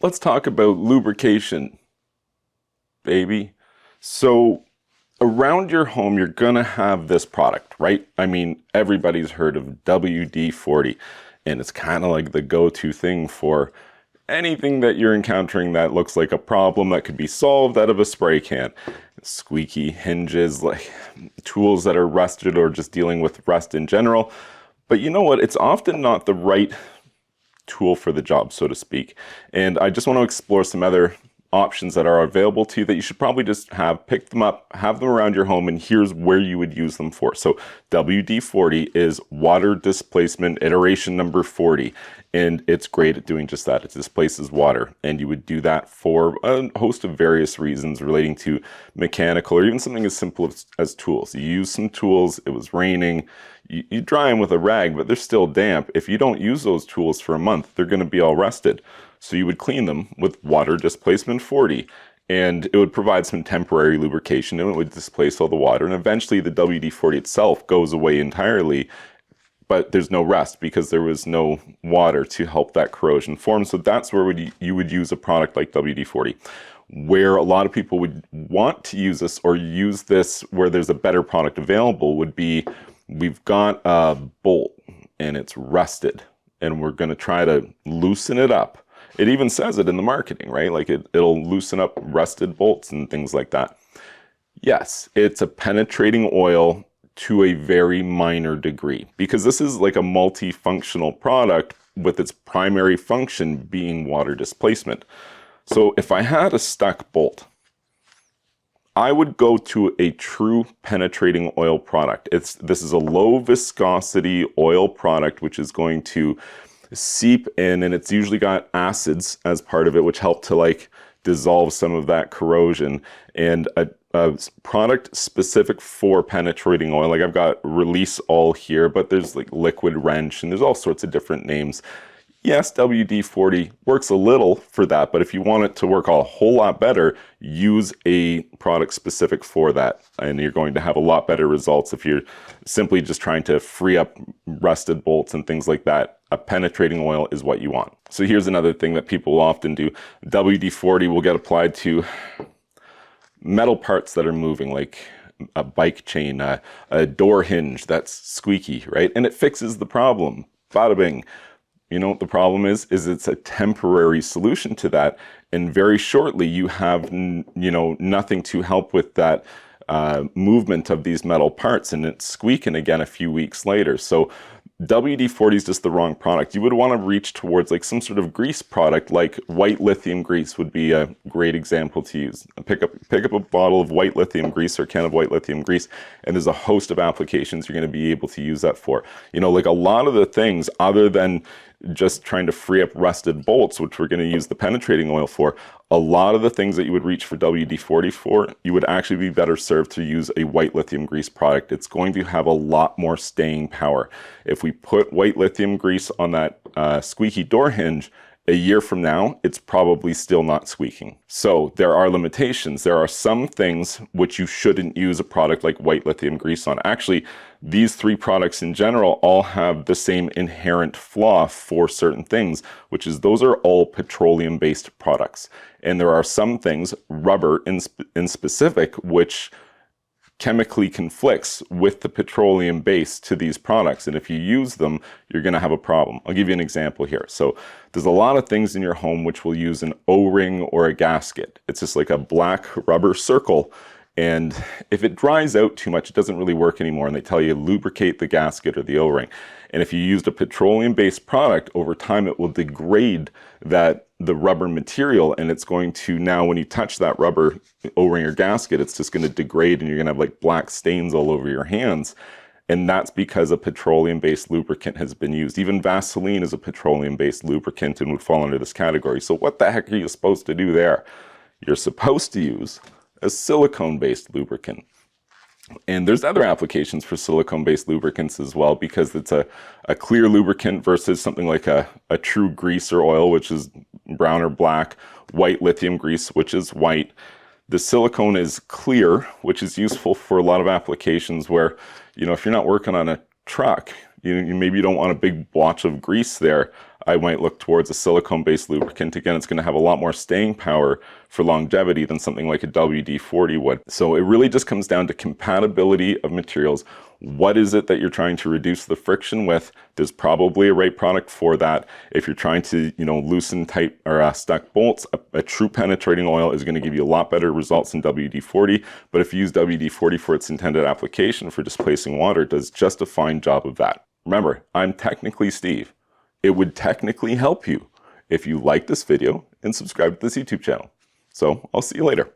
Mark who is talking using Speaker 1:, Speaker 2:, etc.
Speaker 1: let's talk about lubrication, baby. So around your home, you're gonna have this product, right? I mean, everybody's heard of WD-40, and it's kind of like the go-to thing for anything that you're encountering that looks like a problem that could be solved out of a spray can. Squeaky hinges, like tools that are rusted or just dealing with rust in general. But you know what? It's often not the right tool for the job, so to speak. And I just want to explore some other options that are available to you that you should probably just pick them up, have them around your home, and here's where you would use them for. So WD-40 is water displacement iteration number 40, and it's great at doing just that. It displaces water, and you would do that for a host of various reasons relating to mechanical or even something as simple as tools. You use some tools, it was raining, you dry them with a rag, but they're still damp. If you don't use those tools for a month, they're going to be all rusted. So you would clean them with water displacement 40, and it would provide some temporary lubrication, and it would displace all the water. And eventually the WD-40 itself goes away entirely, but there's no rust because there was no water to help that corrosion form. So that's where you would use a product like WD-40. Where a lot of people would want to use this or use this where there's a better product available would be, we've got a bolt and it's rusted, and we're going to try to loosen it up. It even says it in the marketing, right? Like it'll loosen up rusted bolts and things like that. Yes, it's a penetrating oil to a very minor degree, because this is like a multifunctional product with its primary function being water displacement. So if I had a stuck bolt, I would go to a true penetrating oil product. This is a low viscosity oil product, which is going to seep in, and it's usually got acids as part of it, which help to like dissolve some of that corrosion. And a product specific for penetrating oil, like I've got Release All here, but there's like Liquid Wrench, and there's all sorts of different names. Yes, WD-40 works a little for that, but if you want it to work a whole lot better, use a product specific for that, and you're going to have a lot better results. If you're simply just trying to free up rusted bolts and things like that, a penetrating oil is what you want. So here's another thing that people often do. WD-40 will get applied to metal parts that are moving, like a bike chain, a door hinge that's squeaky, right? And it fixes the problem. Bada bing. You know what the problem is it's a temporary solution to that, and very shortly you have nothing to help with that movement of these metal parts, and it's squeaking again a few weeks later. So WD-40 is just the wrong product. You would want to reach towards like some sort of grease product, like white lithium grease would be a great example to use. Pick up a bottle of white lithium grease or a can of white lithium grease, and there's a host of applications you're going to be able to use that for. You know, like a lot of the things other than just trying to free up rusted bolts, which we're going to use the penetrating oil for, a lot of the things that you would reach for WD-40 for, you would actually be better served to use a white lithium grease product. It's going to have a lot more staying power. If we put white lithium grease on that squeaky door hinge, a year from now, it's probably still not squeaking. So there are limitations. There are some things which you shouldn't use a product like white lithium grease on. Actually, these three products in general all have the same inherent flaw for certain things, which is those are all petroleum-based products. And there are some things, rubber in specific, which chemically conflicts with the petroleum base to these products. And if you use them, you're going to have a problem. I'll give you an example here. So there's a lot of things in your home which will use an O-ring or a gasket. It's just like a black rubber circle. And if it dries out too much, it doesn't really work anymore. And they tell you lubricate the gasket or the O-ring. And if you used a petroleum-based product, over time it will degrade the rubber material, and it's going to, now when you touch that rubber O-ring or gasket, it's just going to degrade, and you're going to have like black stains all over your hands. And that's because a petroleum-based lubricant has been used. Even Vaseline is a petroleum-based lubricant and would fall under this category. So what the heck are you supposed to do there? You're supposed to use a silicone-based lubricant. And there's other applications for silicone-based lubricants as well, because it's a clear lubricant versus something like a true grease or oil, which is brown or black, white lithium grease, which is white. The silicone is clear, which is useful for a lot of applications where, you know, if you're not working on a truck, maybe you don't want a big blotch of grease there. I might look towards a silicone-based lubricant. Again, it's going to have a lot more staying power for longevity than something like a WD-40 would. So it really just comes down to compatibility of materials. What is it that you're trying to reduce the friction with? There's probably a right product for that. If you're trying to, loosen tight or stuck bolts, a true penetrating oil is going to give you a lot better results than WD-40. But if you use WD-40 for its intended application for displacing water, it does just a fine job of that. Remember, I'm technically Steve. It would technically help you if you like this video and subscribe to this YouTube channel. So I'll see you later.